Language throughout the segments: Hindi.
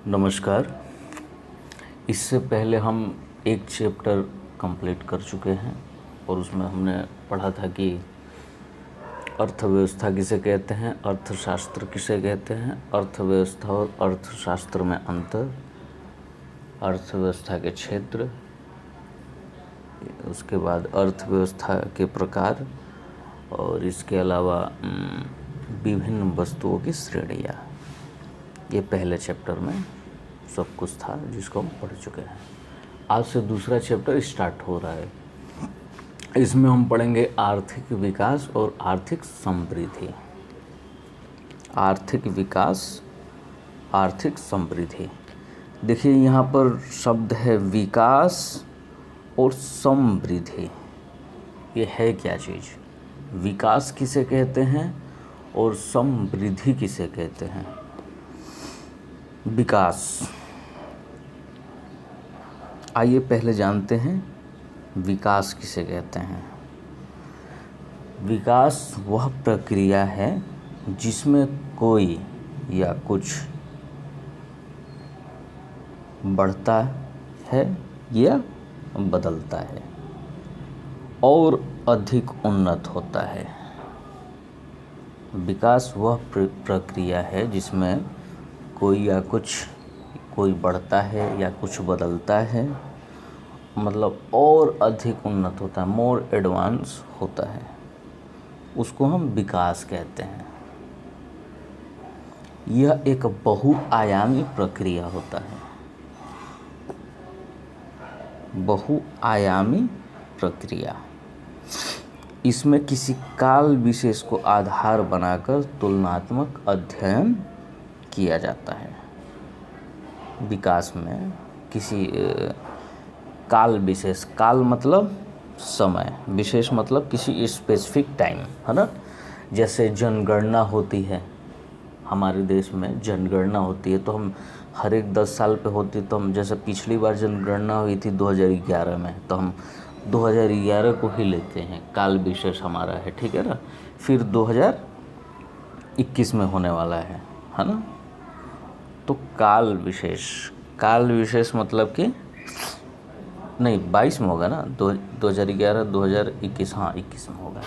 नमस्कार। इससे पहले हम एक चैप्टर कंप्लीट कर चुके हैं और उसमें हमने पढ़ा था कि अर्थव्यवस्था किसे कहते हैं, अर्थशास्त्र किसे कहते हैं, अर्थव्यवस्था और अर्थशास्त्र में अंतर, अर्थव्यवस्था के क्षेत्र, उसके बाद अर्थव्यवस्था के प्रकार और इसके अलावा विभिन्न वस्तुओं की श्रेणियाँ। ये पहले चैप्टर में सब कुछ था जिसको हम पढ़ चुके हैं। आज से दूसरा चैप्टर स्टार्ट हो रहा है। इसमें हम पढ़ेंगे आर्थिक विकास और आर्थिक समृद्धि। आर्थिक विकास, आर्थिक समृद्धि। देखिए यहाँ पर शब्द है विकास और समृद्धि। ये है क्या चीज़? विकास किसे कहते हैं और समृद्धि किसे कहते हैं? विकास, आइए पहले जानते हैं विकास किसे कहते हैं। विकास वह प्रक्रिया है जिसमें कोई या कुछ बढ़ता है या बदलता है और अधिक उन्नत होता है। विकास वह प्रक्रिया है जिसमें कोई बढ़ता है या कुछ बदलता है, मतलब और अधिक उन्नत होता है, मोर एडवांस होता है, उसको हम विकास कहते हैं। यह एक बहुआयामी प्रक्रिया होता है। बहुआयामी प्रक्रिया, इसमें किसी काल विशेष को आधार बनाकर तुलनात्मक अध्ययन किया जाता है। विकास में किसी काल विशेष, काल मतलब समय, विशेष मतलब किसी स्पेसिफिक टाइम, है ना। जैसे जनगणना होती है हमारे देश में, जनगणना होती है तो हम हर एक 10 साल पे होती, तो हम जैसे पिछली बार जनगणना हुई थी 2011 में, तो हम 2011 को ही लेते हैं, काल विशेष हमारा है, ठीक है ना। फिर 2021 में होने वाला है ना। तो काल विशेष मतलब कि नहीं 22 में होगा ना, 2011 2021, हाँ 21 में होगा,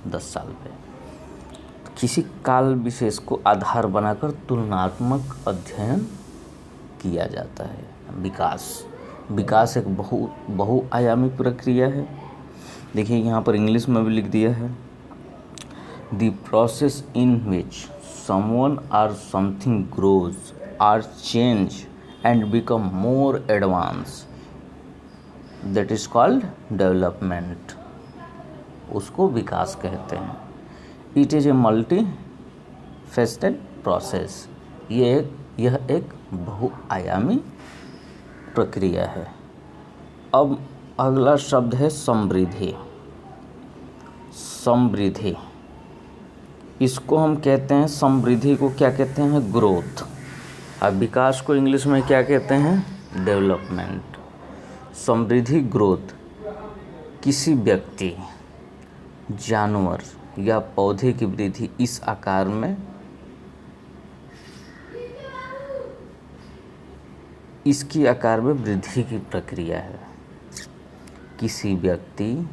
10 साल पे। तो किसी काल विशेष को आधार बनाकर तुलनात्मक अध्ययन किया जाता है। विकास एक बहुआयामी प्रक्रिया है। देखिए यहाँ पर इंग्लिश में भी लिख दिया है, the process in which someone or something grows or change and become more advance, that is called development. उसको विकास कहते हैं। It is a multi faceted process. यह एक बहुआयामी प्रक्रिया है। अब अगला शब्द है समृद्धि। समृद्धि, इसको हम कहते हैं, समृद्धि को क्या कहते हैं? ग्रोथ। अब विकास को इंग्लिश में क्या कहते हैं? डेवलपमेंट। समृद्धि, ग्रोथ, किसी व्यक्ति, जानवर या पौधे की वृद्धि इस आकार में, इसकी आकार में वृद्धि की प्रक्रिया है। किसी व्यक्ति,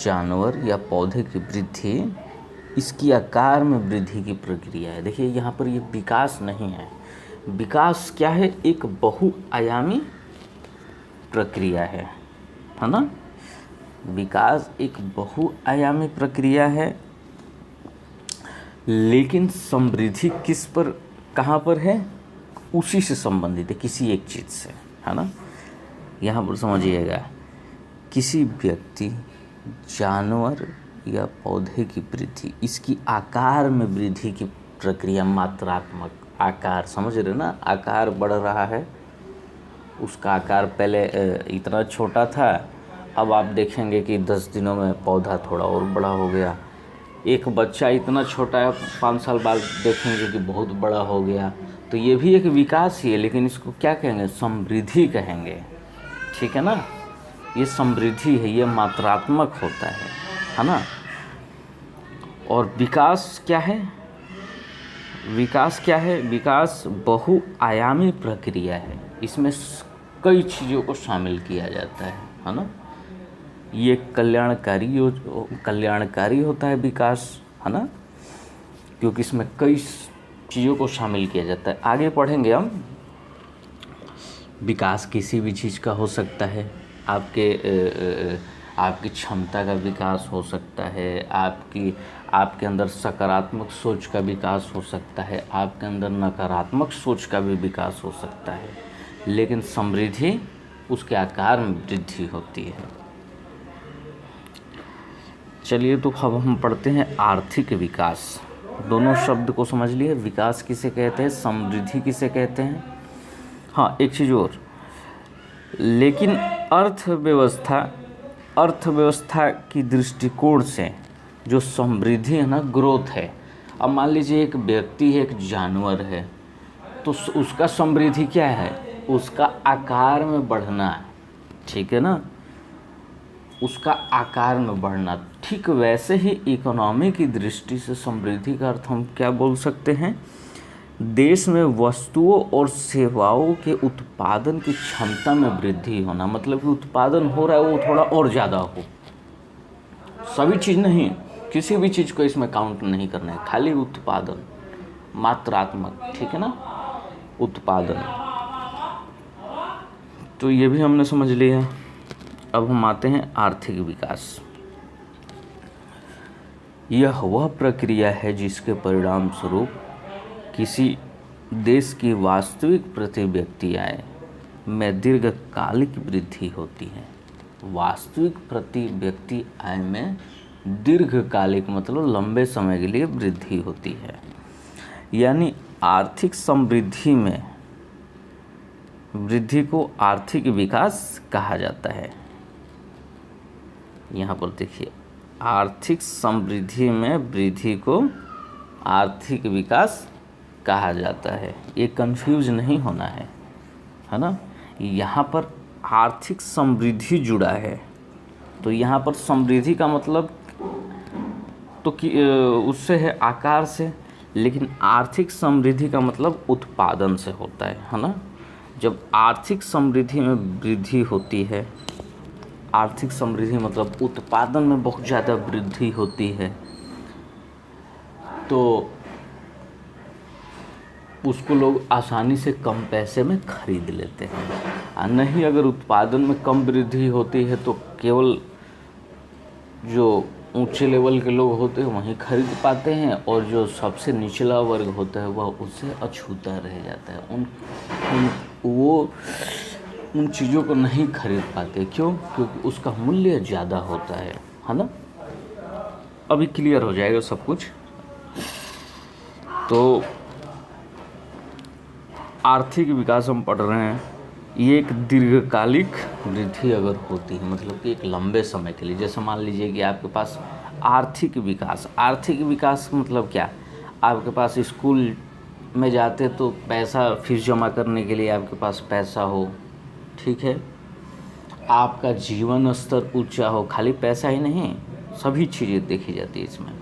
जानवर या पौधे की वृद्धि इसकी आकार में वृद्धि की प्रक्रिया है। देखिए यहाँ पर ये विकास नहीं है। विकास क्या है? एक बहुआयामी प्रक्रिया है ना। विकास एक बहुआयामी प्रक्रिया है, लेकिन समृद्धि किस पर, कहाँ पर है? उसी से संबंधित है, किसी एक चीज़ से, है ना। यहाँ पर समझिएगा, किसी व्यक्ति, जानवर या पौधे की वृद्धि, इसकी आकार में वृद्धि की प्रक्रिया, मात्रात्मक आकार, समझ रहे ना। आकार बढ़ रहा है, उसका आकार पहले इतना छोटा था, अब आप देखेंगे कि 10 दिनों में पौधा थोड़ा और बड़ा हो गया। एक बच्चा इतना छोटा है, 5 साल बाद देखेंगे कि बहुत बड़ा हो गया। तो ये भी एक विकास ही है, लेकिन इसको क्या कहेंगे? समृद्धि कहेंगे, ठीक है ना। ये समृद्धि है, ये मात्रात्मक होता है ना। और विकास क्या है? विकास क्या है? विकास बहुआयामी प्रक्रिया है। इसमें कई चीज़ों को शामिल किया जाता है ना। ये कल्याणकारी होता है विकास, है ना, क्योंकि इसमें कई चीज़ों को शामिल किया जाता है। आगे पढ़ेंगे हम। विकास किसी भी चीज़ का हो सकता है। आपकी क्षमता का विकास हो सकता है, आपके अंदर सकारात्मक सोच का विकास हो सकता है, आपके अंदर नकारात्मक सोच का भी विकास हो सकता है, लेकिन समृद्धि उसके आकार में वृद्धि होती है। चलिए तो अब हम पढ़ते हैं आर्थिक विकास। दोनों शब्द को समझ लिए। विकास किसे कहते हैं, समृद्धि किसे कहते हैं। हाँ, एक चीज़ और, लेकिन अर्थव्यवस्था की दृष्टिकोण से जो समृद्धि है ना, ग्रोथ है। अब मान लीजिए एक व्यक्ति है, एक जानवर है, तो उसका समृद्धि क्या है? उसका आकार में बढ़ना, ठीक है ना, उसका आकार में बढ़ना। ठीक वैसे ही इकोनॉमी की दृष्टि से समृद्धि का अर्थ हम क्या बोल सकते हैं? देश में वस्तुओं और सेवाओं के उत्पादन की क्षमता में वृद्धि होना। मतलब कि उत्पादन हो रहा है वो थोड़ा और ज़्यादा हो। सभी चीज़ नहीं, किसी भी चीज़ को इसमें काउंट नहीं करना है, खाली उत्पादन, मात्रात्मक, ठीक है ना, उत्पादन। तो ये भी हमने समझ लिया। अब हम आते हैं आर्थिक विकास। यह वह प्रक्रिया है जिसके परिणाम स्वरूप किसी देश की वास्तविक प्रति व्यक्ति आय में दीर्घकालिक वृद्धि होती है। वास्तविक प्रति व्यक्ति आय में दीर्घकालिक मतलब लंबे समय के लिए वृद्धि होती है। यानी आर्थिक समृद्धि में वृद्धि को आर्थिक विकास कहा जाता है। यहाँ पर देखिए, आर्थिक समृद्धि में वृद्धि को आर्थिक विकास कहा जाता है। ये कंफ्यूज नहीं होना है ना। यहाँ पर आर्थिक समृद्धि जुड़ा है, तो यहाँ पर समृद्धि का मतलब तो कि उससे है, आकार से, लेकिन आर्थिक समृद्धि का मतलब उत्पादन से होता है ना। जब आर्थिक समृद्धि में वृद्धि होती है, आर्थिक समृद्धि मतलब उत्पादन में बहुत ज़्यादा वृद्धि होती है, तो उसको लोग आसानी से कम पैसे में खरीद लेते हैं। नहीं, अगर उत्पादन में कम वृद्धि होती है तो केवल जो ऊंचे लेवल के लोग होते हैं वहीं खरीद पाते हैं, और जो सबसे निचला वर्ग होता है वह उससे अछूता रह जाता है। वो उन चीज़ों को नहीं खरीद पाते। क्यों? क्योंकि उसका मूल्य ज़्यादा होता है ना। अभी क्लियर हो जाएगा सब कुछ। तो आर्थिक विकास हम पढ़ रहे हैं, ये एक दीर्घकालिक वृद्धि अगर होती है, मतलब कि एक लंबे समय के लिए। जैसे मान लीजिए कि आपके पास आर्थिक विकास मतलब क्या? आपके पास स्कूल में जाते तो पैसा, फीस जमा करने के लिए आपके पास पैसा हो, ठीक है। आपका जीवन स्तर ऊंचा हो, खाली पैसा ही नहीं, सभी चीज़ें देखी जाती है इसमें।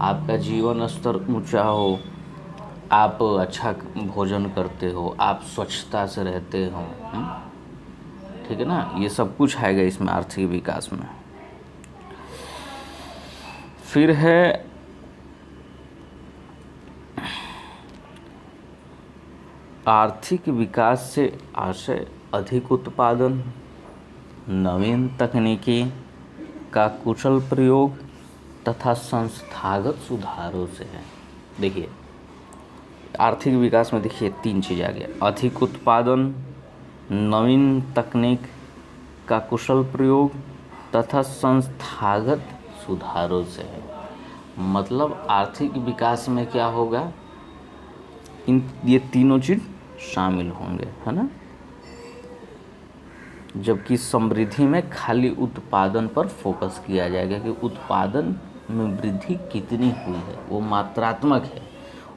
आपका जीवन स्तर ऊंचा हो, आप अच्छा भोजन करते हो, आप स्वच्छता से रहते हो, ठीक है ना। ये सब कुछ आएगा इसमें आर्थिक विकास में। फिर है आर्थिक विकास से आशय अधिक उत्पादन, नवीन तकनीकी का कुशल प्रयोग तथा संस्थागत सुधारों से है। देखिए, आर्थिक विकास में देखिए 3 चीज़ आ गया: अधिक उत्पादन, नवीन तकनीक का कुशल प्रयोग तथा संस्थागत सुधारों से है। मतलब आर्थिक विकास में क्या होगा, ये तीनों चीज़ शामिल होंगे, है ना। जबकि समृद्धि में खाली उत्पादन पर फोकस किया जाएगा कि उत्पादन में वृद्धि कितनी हुई है, वो मात्रात्मक है,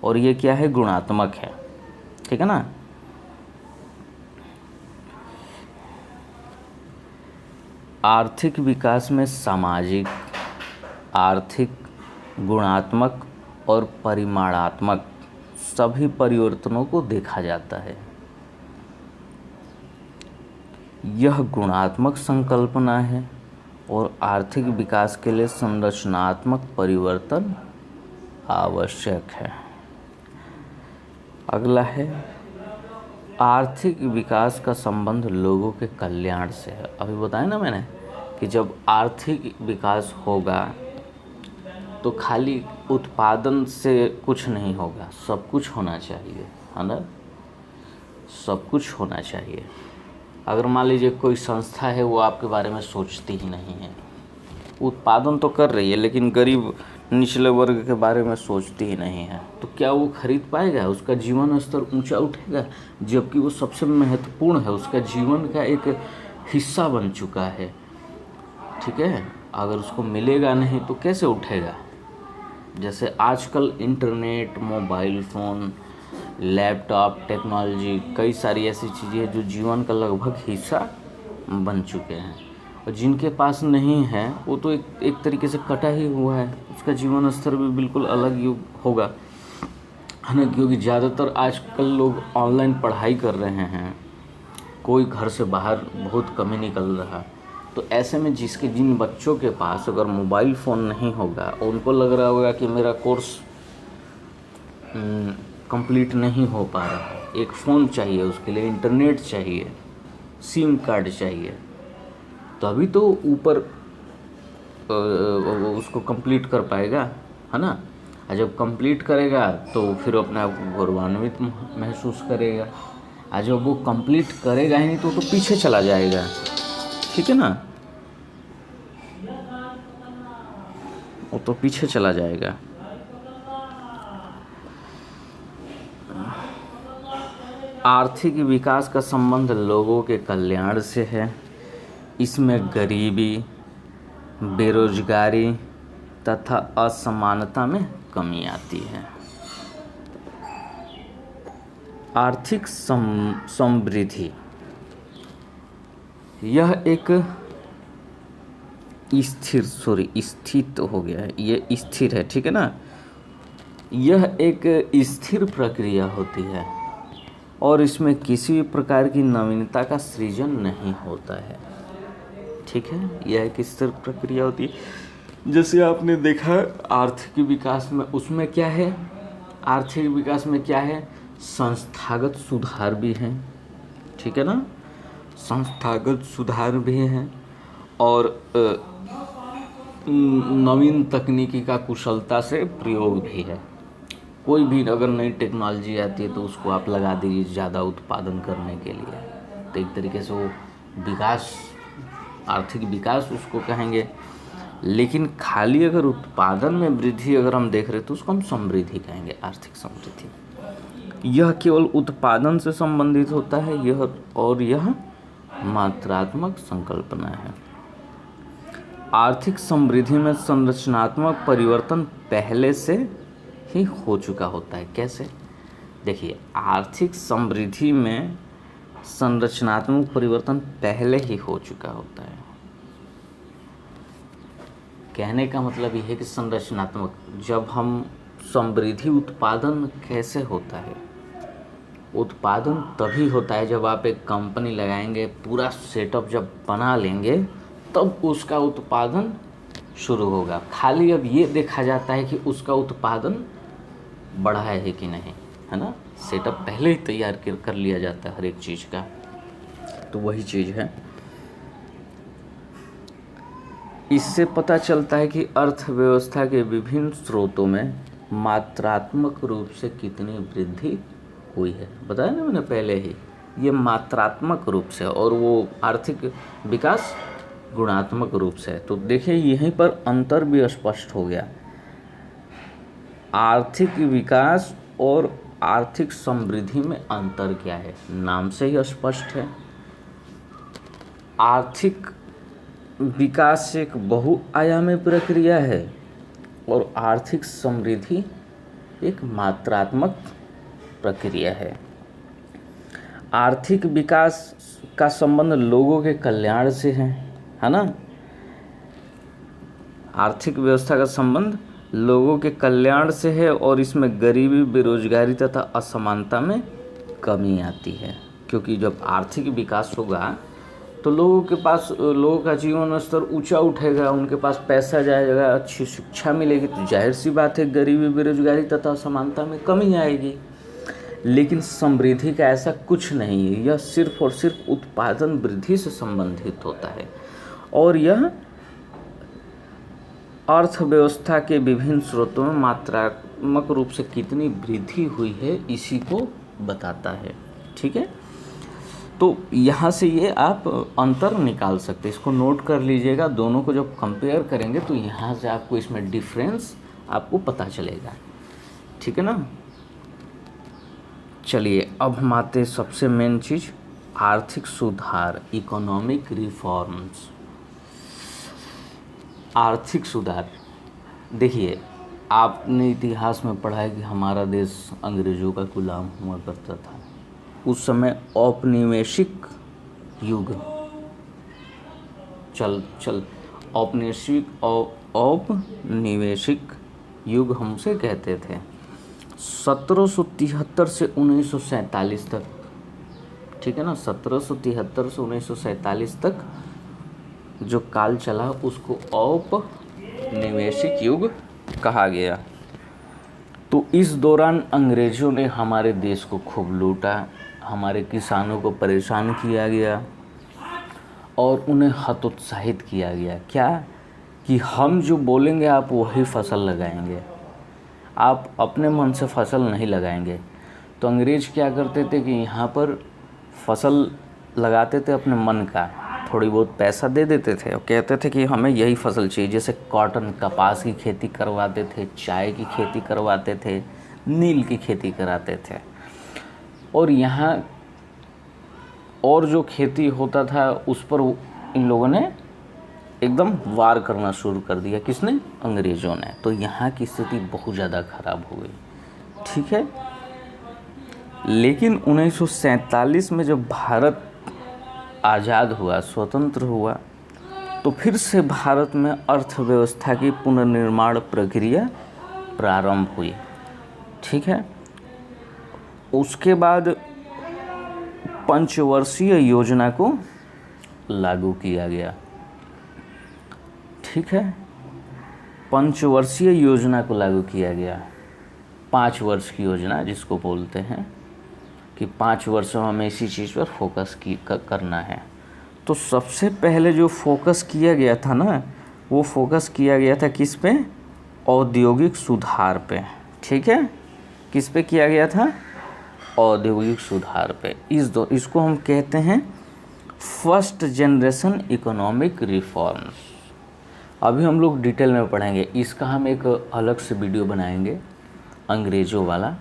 और ये क्या है, गुणात्मक है, ठीक है ना। आर्थिक विकास में सामाजिक, आर्थिक, गुणात्मक और परिमाणात्मक सभी परिवर्तनों को देखा जाता है। यह गुणात्मक संकल्पना है और आर्थिक विकास के लिए संरचनात्मक परिवर्तन आवश्यक है। अगला है, आर्थिक विकास का संबंध लोगों के कल्याण से है। अभी बताया ना मैंने कि जब आर्थिक विकास होगा तो खाली उत्पादन से कुछ नहीं होगा, सब कुछ होना चाहिए, है ना, सब कुछ होना चाहिए। अगर मान लीजिए कोई संस्था है वो आपके बारे में सोचती ही नहीं है, उत्पादन तो कर रही है लेकिन गरीब निचले वर्ग के बारे में सोचती ही नहीं है, तो क्या वो खरीद पाएगा? उसका जीवन स्तर ऊंचा उठेगा? जबकि वो सबसे महत्वपूर्ण है, उसका जीवन का एक हिस्सा बन चुका है, ठीक है। अगर उसको मिलेगा नहीं तो कैसे उठेगा? जैसे आजकल internet, mobile phone, laptop, technology, कई सारी ऐसी चीज़ें हैं जो जीवन का लगभग हिस्सा बन चुके हैं, और जिनके पास नहीं है वो तो एक तरीके से कटा ही हुआ है, उसका जीवन स्तर भी बिल्कुल अलग ही होगा, है ना। क्योंकि ज़्यादातर आजकल लोग ऑनलाइन पढ़ाई कर रहे हैं, कोई घर से बाहर बहुत कम ही निकल रहा। तो ऐसे में जिन बच्चों के पास अगर मोबाइल फ़ोन नहीं होगा और उनको लग रहा होगा कि मेरा कोर्स कंप्लीट नहीं हो पा रहा, एक फ़ोन चाहिए, उसके लिए इंटरनेट चाहिए, सिम कार्ड चाहिए, तभी तो ऊपर उसको कंप्लीट कर पाएगा, है ना। और जब कंप्लीट करेगा तो फिर अपने आप को गौरवान्वित महसूस करेगा। और जब वो कंप्लीट करेगा ही नहीं तो पीछे चला जाएगा, ठीक है ना, वो तो पीछे चला जाएगा। आर्थिक विकास का संबंध लोगों के कल्याण से है। इसमें गरीबी, बेरोजगारी तथा असमानता में कमी आती है। आर्थिक समृद्धि यह एक स्थित हो गया है, ये स्थिर है, ठीक है ना। यह एक स्थिर प्रक्रिया होती है और इसमें किसी भी प्रकार की नवीनता का सृजन नहीं होता है, ठीक है। यह एक स्थिर प्रक्रिया होती है। जैसे आपने देखा आर्थिक विकास में, उसमें क्या है, आर्थिक विकास में क्या है, संस्थागत सुधार भी हैं, ठीक है ना, संस्थागत सुधार भी हैं और नवीन तकनीकी का कुशलता से प्रयोग भी है। कोई भी अगर नई टेक्नोलॉजी आती है तो उसको आप लगा दीजिए ज़्यादा उत्पादन करने के लिए, तो एक तरीके से वो विकास, आर्थिक विकास उसको कहेंगे। लेकिन खाली अगर उत्पादन में वृद्धि अगर हम देख रहे तो उसको हम समृद्धि कहेंगे, आर्थिक समृद्धि। यह केवल उत्पादन से संबंधित होता है, यह मात्रात्मक संकल्पना है। आर्थिक समृद्धि में संरचनात्मक परिवर्तन पहले से ही हो चुका होता है। कैसे? देखिए, आर्थिक समृद्धि में संरचनात्मक परिवर्तन पहले ही हो चुका होता है। कहने का मतलब यह है कि संरचनात्मक, जब हम समृद्धि, उत्पादन कैसे होता है? उत्पादन तभी होता है जब आप एक कंपनी लगाएंगे, पूरा सेटअप जब बना लेंगे तब उसका उत्पादन शुरू होगा। खाली अब ये देखा जाता है कि उसका उत्पादन बढ़ा है कि नहीं, है ना। सेटअप पहले ही तैयार कर लिया जाता है हर एक चीज़ का, तो वही चीज़ है। इससे पता चलता है कि अर्थव्यवस्था के विभिन्न स्रोतों में मात्रात्मक रूप से कितनी वृद्धि हुई है। बताया ना मैंने पहले ही, ये मात्रात्मक रूप से, और वो आर्थिक विकास गुणात्मक रूप से। तो देखिए यहीं पर अंतर भी स्पष्ट हो गया। आर्थिक विकास और आर्थिक समृद्धि में अंतर क्या है, नाम से ही स्पष्ट है। आर्थिक विकास एक बहुआयामी प्रक्रिया है और आर्थिक समृद्धि एक मात्रात्मक प्रक्रिया है। आर्थिक विकास का संबंध लोगों के कल्याण से है ना। आर्थिक व्यवस्था का संबंध लोगों के कल्याण से है और इसमें गरीबी, बेरोजगारी तथा असमानता में कमी आती है। क्योंकि जब आर्थिक विकास होगा तो लोगों का जीवन स्तर ऊंचा उठेगा, उनके पास पैसा जाएगा, अच्छी शिक्षा मिलेगी, तो जाहिर सी बात है गरीबी, बेरोजगारी तथा असमानता में कमी आएगी। लेकिन समृद्धि का ऐसा कुछ नहीं है, यह सिर्फ और सिर्फ उत्पादन वृद्धि से संबंधित होता है और यह अर्थव्यवस्था के विभिन्न स्रोतों में मात्रात्मक रूप से कितनी वृद्धि हुई है इसी को बताता है। ठीक है, तो यहाँ से ये आप अंतर निकाल सकते हैं, इसको नोट कर लीजिएगा। दोनों को जब कंपेयर करेंगे तो यहाँ से आपको इसमें डिफरेंस आपको पता चलेगा। ठीक है ना। चलिए अब हम आते हैं सबसे मेन चीज़, आर्थिक सुधार, इकोनॉमिक रिफॉर्म्स। आर्थिक सुधार, देखिए आपने इतिहास में पढ़ा है कि हमारा देश अंग्रेज़ों का गुलाम हुआ करता था। उस समय औपनिवेशिक युग औपनिवेशिक युग हमसे कहते थे। 1773 से 1947 तक, ठीक है ना, 1773 से 1947 तक जो काल चला उसको औपनिवेशिक युग कहा गया। तो इस दौरान अंग्रेज़ों ने हमारे देश को खूब लूटा, हमारे किसानों को परेशान किया गया और उन्हें हतोत्साहित किया गया। क्या कि हम जो बोलेंगे आप वही फसल लगाएंगे, आप अपने मन से फसल नहीं लगाएंगे। तो अंग्रेज़ क्या करते थे कि यहाँ पर फसल लगाते थे अपने मन का, थोड़ी बहुत पैसा दे देते थे और कहते थे कि हमें यही फसल चाहिए। जैसे कॉटन, कपास की खेती करवाते थे, चाय की खेती करवाते थे, नील की खेती कराते थे। और यहाँ और जो खेती होता था उस पर इन लोगों ने एकदम वार करना शुरू कर दिया। किसने? अंग्रेज़ों ने। तो यहाँ की स्थिति बहुत ज़्यादा ख़राब हो गई। ठीक है, लेकिन 1947 में जब भारत आज़ाद हुआ, स्वतंत्र हुआ, तो फिर से भारत में अर्थव्यवस्था की पुनर्निर्माण प्रक्रिया प्रारंभ हुई। ठीक है, उसके बाद पंचवर्षीय योजना को लागू किया गया। ठीक है, पंचवर्षीय योजना को लागू किया गया। 5 वर्ष की योजना जिसको बोलते हैं कि 5 वर्षों में हमें इसी चीज़ पर फोकस करना है। तो सबसे पहले जो फोकस किया गया था ना, वो फोकस किया गया था किस पे? औद्योगिक सुधार पे। ठीक है, किस पे किया गया था? औद्योगिक सुधार पे। इसको हम कहते हैं फर्स्ट जनरेशन इकोनॉमिक रिफॉर्म्स। अभी हम लोग डिटेल में पढ़ेंगे, इसका हम एक अलग से वीडियो बनाएंगे, अंग्रेज़ों वाला।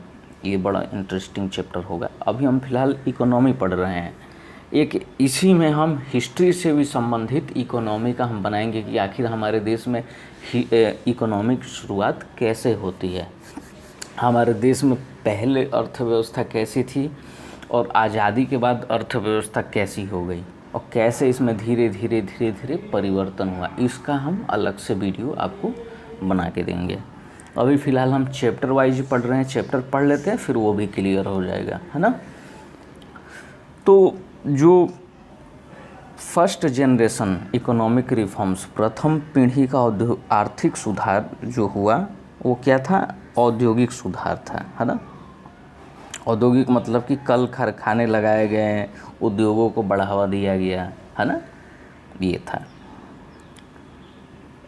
ये बड़ा इंटरेस्टिंग चैप्टर होगा। अभी हम फिलहाल इकोनॉमी पढ़ रहे हैं। एक इसी में हम हिस्ट्री से भी संबंधित इकोनॉमी का हम बनाएंगे कि आखिर हमारे देश में इकोनॉमी की शुरुआत कैसे होती है, हमारे देश में पहले अर्थव्यवस्था कैसी थी और आज़ादी के बाद अर्थव्यवस्था कैसी हो गई और कैसे इसमें धीरे धीरे परिवर्तन हुआ। इसका हम अलग से वीडियो आपको बना के देंगे। अभी फ़िलहाल हम चैप्टर वाइज पढ़ रहे हैं, चैप्टर पढ़ लेते हैं फिर वो भी क्लियर हो जाएगा, है ना। तो जो फर्स्ट जनरेशन इकोनॉमिक रिफॉर्म्स, प्रथम पीढ़ी का आर्थिक सुधार जो हुआ वो क्या था? औद्योगिक सुधार था, है ना। औद्योगिक मतलब कि कल कारखाने लगाए गए, उद्योगों को बढ़ावा दिया गया, है ना, ये था।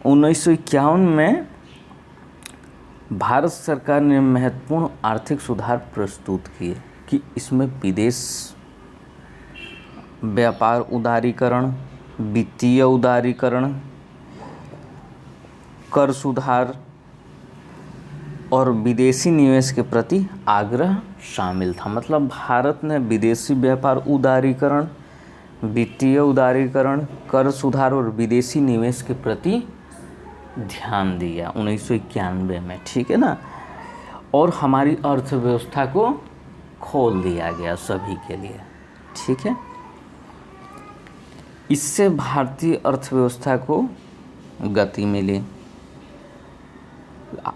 1951 में भारत सरकार ने महत्वपूर्ण आर्थिक सुधार प्रस्तुत किए कि इसमें विदेश व्यापार उदारीकरण, वित्तीय उदारीकरण, कर सुधार और विदेशी निवेश के प्रति आग्रह शामिल था। मतलब भारत ने विदेशी व्यापार उदारीकरण, वित्तीय उदारीकरण, कर सुधार और विदेशी निवेश के प्रति ध्यान दिया 1991 में। ठीक है ना। और हमारी अर्थव्यवस्था को खोल दिया गया सभी के लिए। ठीक है, इससे भारतीय अर्थव्यवस्था को गति मिली।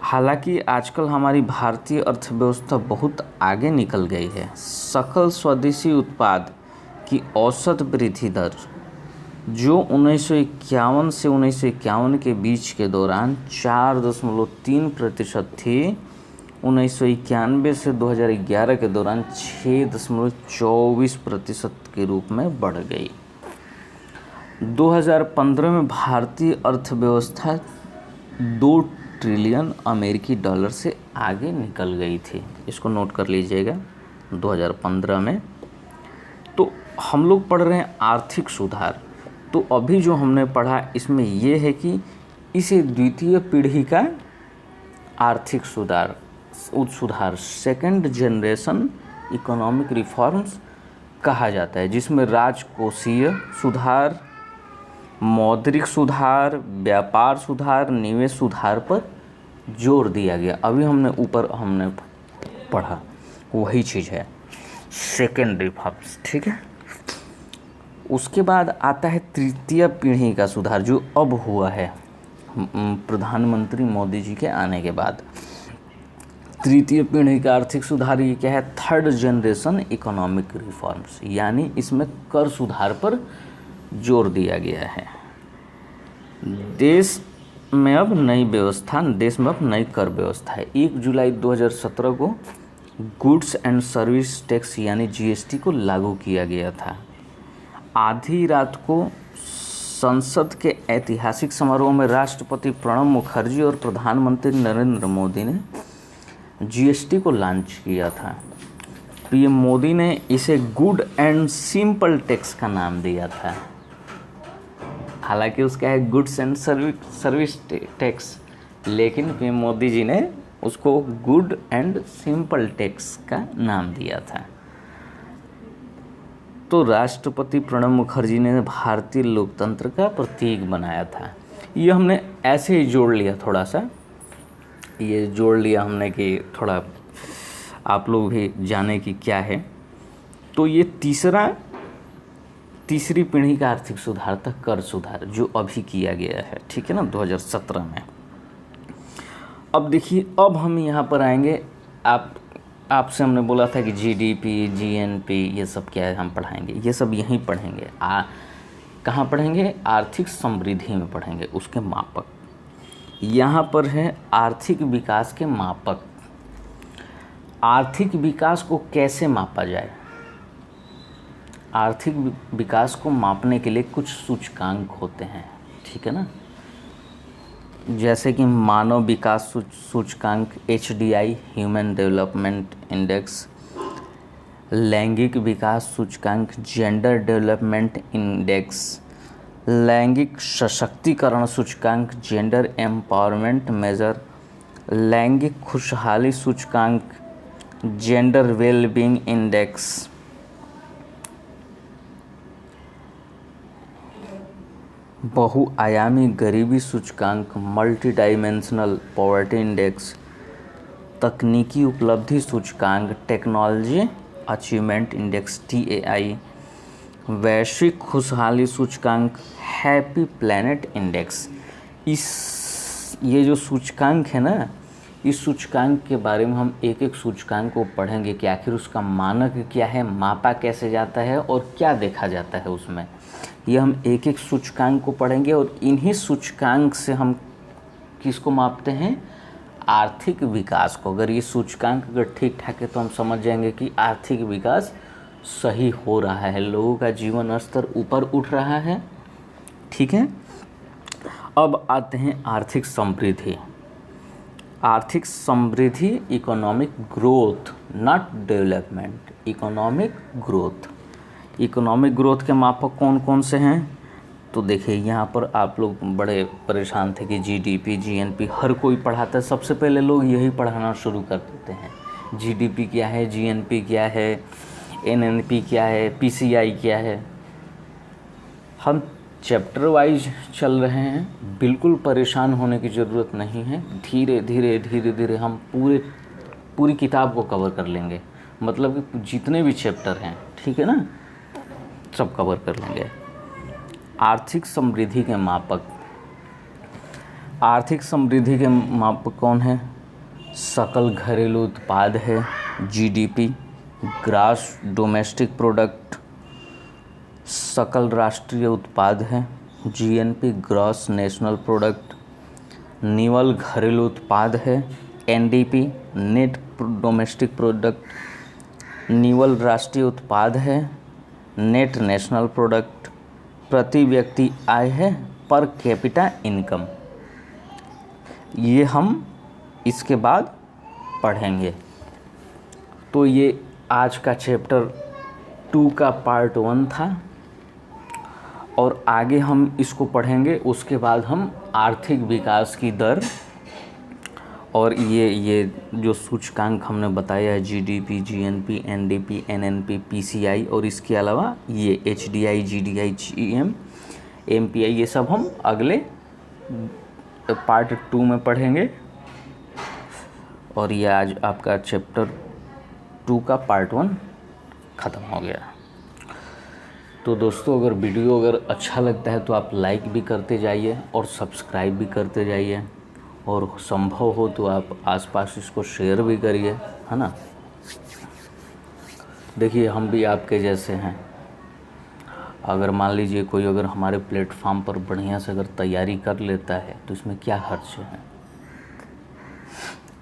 हालांकि आजकल हमारी भारतीय अर्थव्यवस्था बहुत आगे निकल गई है। सकल स्वदेशी उत्पाद की औसत वृद्धि दर जो 1951 से 1951 के बीच के दौरान 4.3% थी, 1991 से 2011 के दौरान 6.24% के रूप में बढ़ गई। 2015 में भारतीय अर्थव्यवस्था 2 ट्रिलियन अमेरिकी डॉलर से आगे निकल गई थी। इसको नोट कर लीजिएगा 2015 में। तो हम लोग पढ़ रहे हैं आर्थिक सुधार। तो अभी जो हमने पढ़ा इसमें यह है कि इसे द्वितीय पीढ़ी का आर्थिक सुधार सेकंड जनरेशन इकोनॉमिक रिफॉर्म्स कहा जाता है, जिसमें राजकोषीय सुधार, मौद्रिक सुधार, व्यापार सुधार, निवेश सुधार पर जोर दिया गया। अभी हमने पढ़ा वही चीज़ है, सेकेंड रिफॉर्म्स, ठीक है। उसके बाद आता है तृतीय पीढ़ी का सुधार, जो अब हुआ है प्रधानमंत्री मोदी जी के आने के बाद। तृतीय पीढ़ी का आर्थिक सुधार ये क्या है? थर्ड जनरेशन इकोनॉमिक रिफॉर्म्स, यानी इसमें कर सुधार पर जोर दिया गया है। देश में अब नई कर व्यवस्था है। 1 जुलाई 2017 को गुड्स एंड सर्विस टैक्स यानी जीएसटी को लागू किया गया था। आधी रात को संसद के ऐतिहासिक समारोह में राष्ट्रपति प्रणब मुखर्जी और प्रधानमंत्री नरेंद्र मोदी ने जीएसटी को लॉन्च किया था। पीएम मोदी ने इसे गुड एंड सिंपल टैक्स का नाम दिया था। हालांकि उसका है गुड्स एंड सर्विस टैक्स, लेकिन पीएम मोदी जी ने उसको गुड एंड सिंपल टैक्स का नाम दिया था। तो राष्ट्रपति प्रणब मुखर्जी ने भारतीय लोकतंत्र का प्रतीक बनाया था। ये हमने ऐसे ही जोड़ लिया, थोड़ा सा ये जोड़ लिया हमने कि थोड़ा आप लोग भी जाने कि क्या है। तो ये तीसरी पीढ़ी का आर्थिक सुधार था, कर सुधार, जो अभी किया गया है, ठीक है ना, 2017 में। अब देखिए, अब हम यहाँ पर आएंगे। आपसे हमने बोला था कि जीडीपी, जीएनपी, ये सब क्या है हम पढ़ाएंगे, ये सब यहीं पढ़ेंगे। कहाँ पढ़ेंगे? आर्थिक समृद्धि में पढ़ेंगे, उसके मापक। यहाँ पर है आर्थिक विकास के मापक। आर्थिक विकास को कैसे मापा जाए? आर्थिक विकास को मापने के लिए कुछ सूचकांक होते हैं, ठीक है ना। जैसे कि मानव विकास सूचकांक HDI, ह्यूमन डेवलपमेंट इंडेक्स, लैंगिक विकास सूचकांक, जेंडर डेवलपमेंट इंडेक्स, लैंगिक सशक्तिकरण सूचकांक, जेंडर एम्पावरमेंट मेजर, लैंगिक खुशहाली सूचकांक, जेंडर वेलबींग इंडेक्स, बहुआयामी गरीबी सूचकांक, मल्टी डायमेंशनल पॉवर्टी इंडेक्स, तकनीकी उपलब्धि सूचकांक, टेक्नोलॉजी अचीवमेंट इंडेक्स TAI, वैश्विक खुशहाली सूचकांक, हैप्पी प्लैनेट इंडेक्स। ये जो सूचकांक है ना, इस सूचकांक के बारे में हम एक एक सूचकांक को पढ़ेंगे कि आखिर उसका मानक क्या है, मापा कैसे जाता है और क्या देखा जाता है उसमें। ये हम एक एक सूचकांक को पढ़ेंगे और इन्हीं सूचकांक से हम किसको मापते हैं? आर्थिक विकास को। अगर ये सूचकांक अगर ठीक ठाक है तो हम समझ जाएंगे कि आर्थिक विकास सही हो रहा है, लोगों का जीवन स्तर ऊपर उठ रहा है, ठीक है। अब आते हैं आर्थिक समृद्धि। आर्थिक समृद्धि economic growth, not development, economic growth. Economic growth के मापक कौन कौन से हैं? तो देखिए, यहाँ पर आप लोग बड़े परेशान थे कि जीडीपी, जीएनपी हर कोई पढ़ाता है। सबसे पहले लोग यही पढ़ाना शुरू कर देते हैं। जीडीपी क्या है, जीएनपी क्या है, एनएनपी क्या है, पीसीआई क्या है। हम चैप्टर वाइज चल रहे हैं, बिल्कुल परेशान होने की ज़रूरत नहीं है। धीरे धीरे हम पूरी किताब को कवर कर लेंगे, मतलब कि जितने भी चैप्टर हैं, ठीक है ना, सब कवर कर लेंगे। आर्थिक समृद्धि के मापक, आर्थिक समृद्धि के मापक कौन है? सकल घरेलू उत्पाद है, जीडीपी, ग्रॉस डोमेस्टिक प्रोडक्ट, सकल राष्ट्रीय उत्पाद है, जीएनपी, ग्रॉस नेशनल प्रोडक्ट, निवल घरेलू उत्पाद है, एनडीपी, नेट डोमेस्टिक प्रोडक्ट, निवल राष्ट्रीय उत्पाद है, नेट नेशनल प्रोडक्ट, प्रति व्यक्ति आय है, पर कैपिटा इनकम। ये हम इसके बाद पढ़ेंगे। तो ये आज का चैप्टर 2 का पार्ट 1 था और आगे हम इसको पढ़ेंगे। उसके बाद हम आर्थिक विकास की दर और ये जो सूचकांक हमने बताया है, GDP, GNP, NDP, NNP, PCI और इसके अलावा ये एचडीआई, जीडीआई, जीएम, एमपीआई, ये सब हम अगले पार्ट 2 में पढ़ेंगे। और ये आज आपका चैप्टर 2 का पार्ट 1 ख़त्म हो गया। तो दोस्तों, अगर वीडियो अच्छा लगता है तो आप लाइक भी करते जाइए और सब्सक्राइब भी करते जाइए, और संभव हो तो आप आसपास इसको शेयर भी करिए, है ना। देखिए, हम भी आपके जैसे हैं। अगर मान लीजिए कोई अगर हमारे प्लेटफॉर्म पर बढ़िया से अगर तैयारी कर लेता है तो इसमें क्या हर्ज है।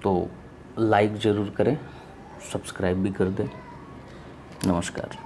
तो लाइक ज़रूर करें, सब्सक्राइब भी कर दें। नमस्कार।